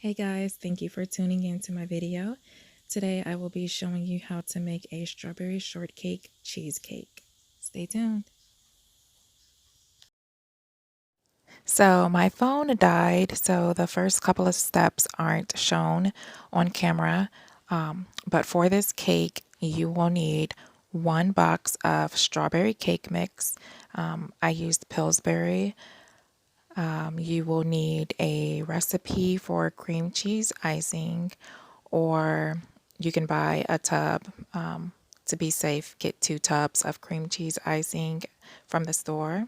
Hey guys, thank you for tuning in to my video. Today I will be showing you how to make a strawberry shortcake cheesecake. Stay tuned. So my phone died, so the first couple of steps aren't shown on camera. But for this cake, you will need 1 box of strawberry cake mix. I used Pillsbury. You will need a recipe for cream cheese icing, or you can buy a tub. To be safe, get 2 tubs of cream cheese icing from the store.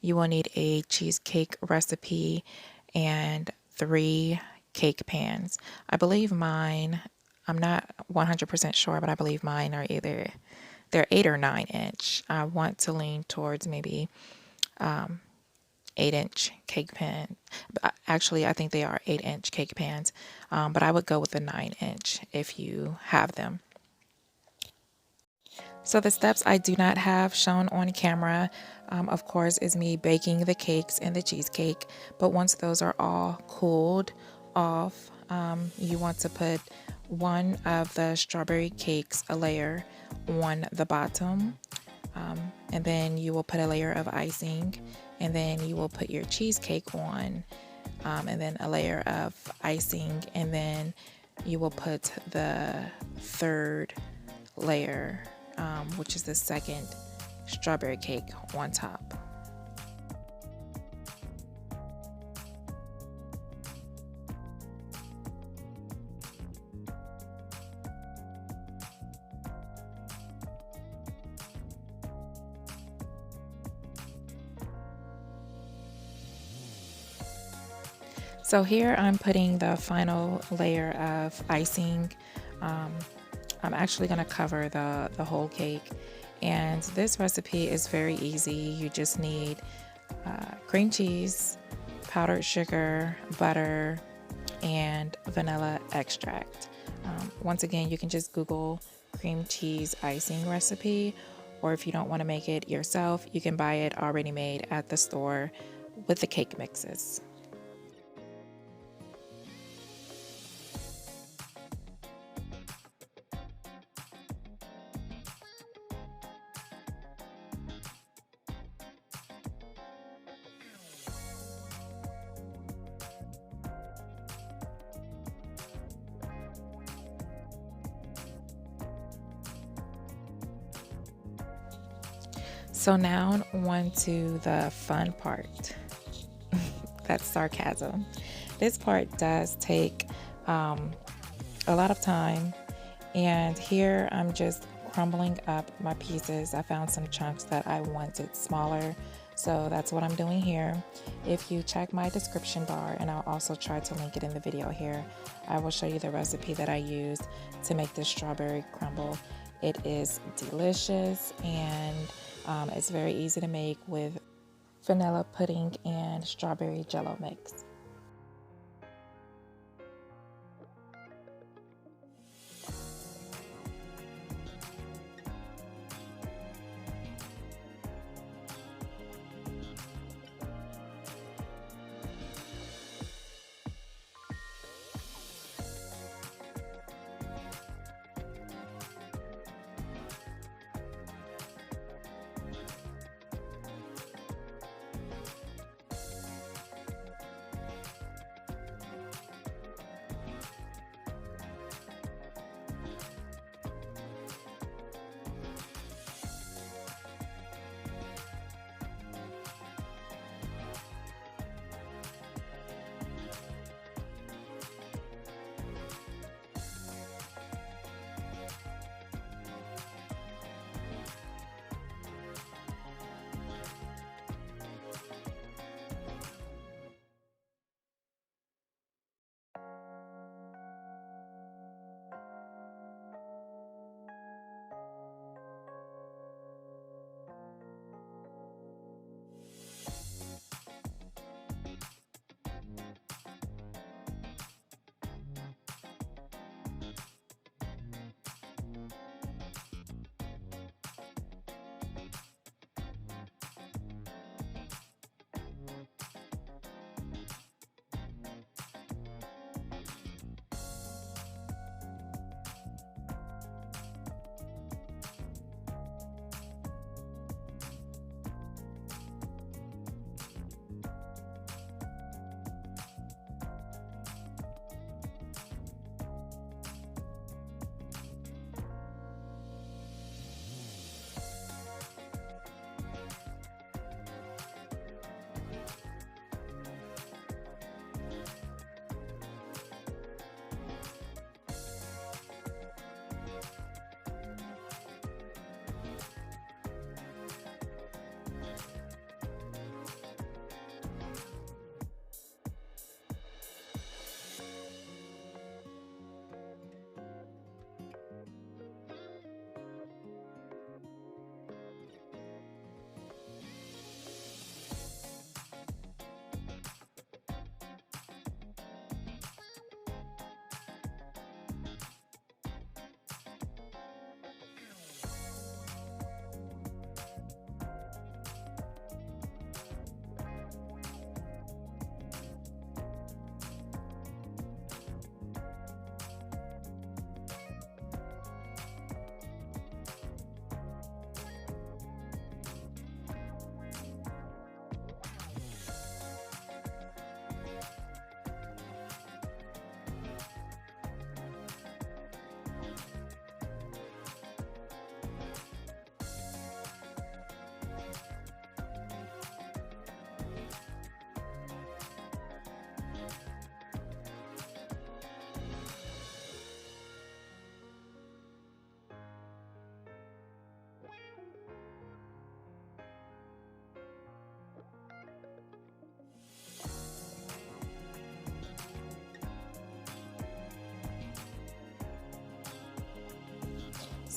You will need a cheesecake recipe and 3 cake pans. I believe mine, I'm not 100% sure, but I believe mine are they're 8 or 9 inch. I want to lean towards maybe 8-inch cake pan. Actually, I think they are 8-inch cake pans, but I would go with the 9-inch if you have them. So the steps I do not have shown on camera, of course, is me baking the cakes and the cheesecake. But once those are all cooled off, you want to put one of the strawberry cakes, a layer, on the bottom. And then you will put a layer of icing, and then you will put your cheesecake on, and then a layer of icing, and then you will put the third layer, which is the second strawberry cake, on top. So here I'm putting the final layer of icing. I'm actually going to cover the whole cake, and this recipe is very easy. You just need cream cheese, powdered sugar, butter, and vanilla extract. Once again, you can just Google cream cheese icing recipe, or if you don't want to make it yourself, you can buy it already made at the store with the cake mixes. So now on to the fun part. That's sarcasm. This part does take a lot of time, and here I'm just crumbling up my pieces. I found some chunks that I wanted smaller, so that's what I'm doing here. If you check my description bar, and I'll also try to link it in the video here, I will show you the recipe that I used to make this strawberry crumble. It is delicious, and it's very easy to make with vanilla pudding and strawberry jello mix.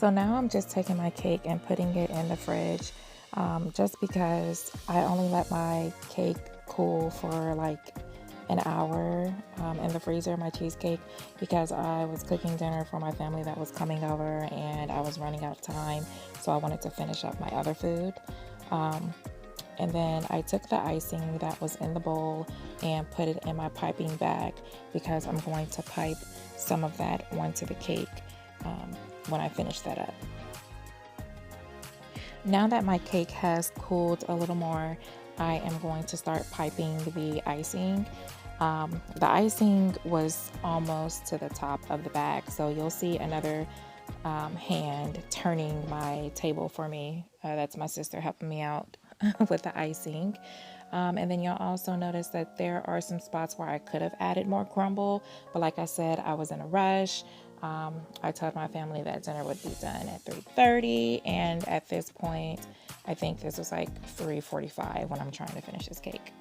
So now I'm just taking my cake and putting it in the fridge, just because I only let my cake cool for like an hour in the freezer, my cheesecake, because I was cooking dinner for my family that was coming over and I was running out of time, so I wanted to finish up my other food. And then I took the icing that was in the bowl and put it in my piping bag because I'm going to pipe some of that onto the cake when I finish that up. Now that my cake has cooled a little more, I am going to start piping the icing. The icing was almost to the top of the bag, so you'll see another hand turning my table for me. That's my sister helping me out with the icing. And then you'll also notice that there are some spots where I could have added more crumble, but like I said, I was in a rush. I told my family that dinner would be done at 3:30, and at this point, I think this was like 3:45 when I'm trying to finish this cake.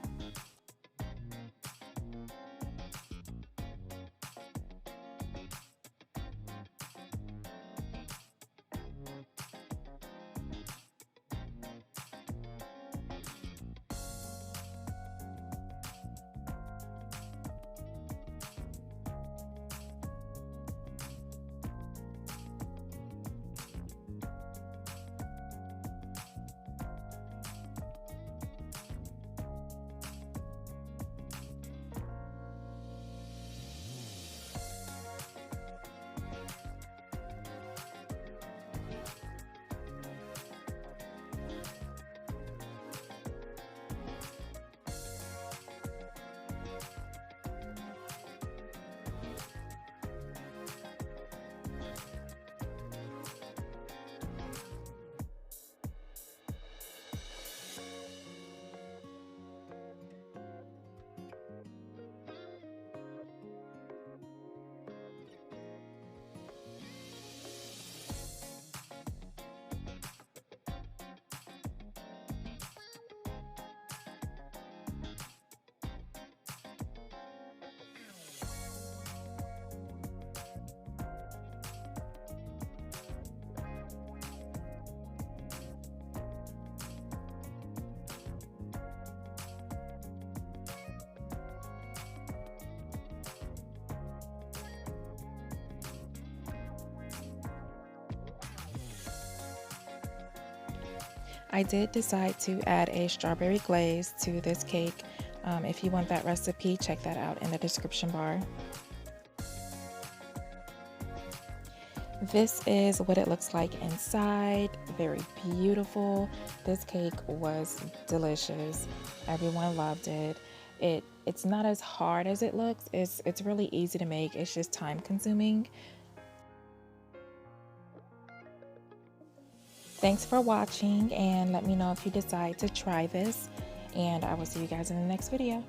I did decide to add a strawberry glaze to this cake. If you want that recipe, check that out in the description bar. This is what it looks like inside. Very beautiful. This cake was delicious. Everyone loved it. It's not as hard as it looks. It's really easy to make. It's just time consuming. Thanks for watching, and let me know if you decide to try this, and I will see you guys in the next video.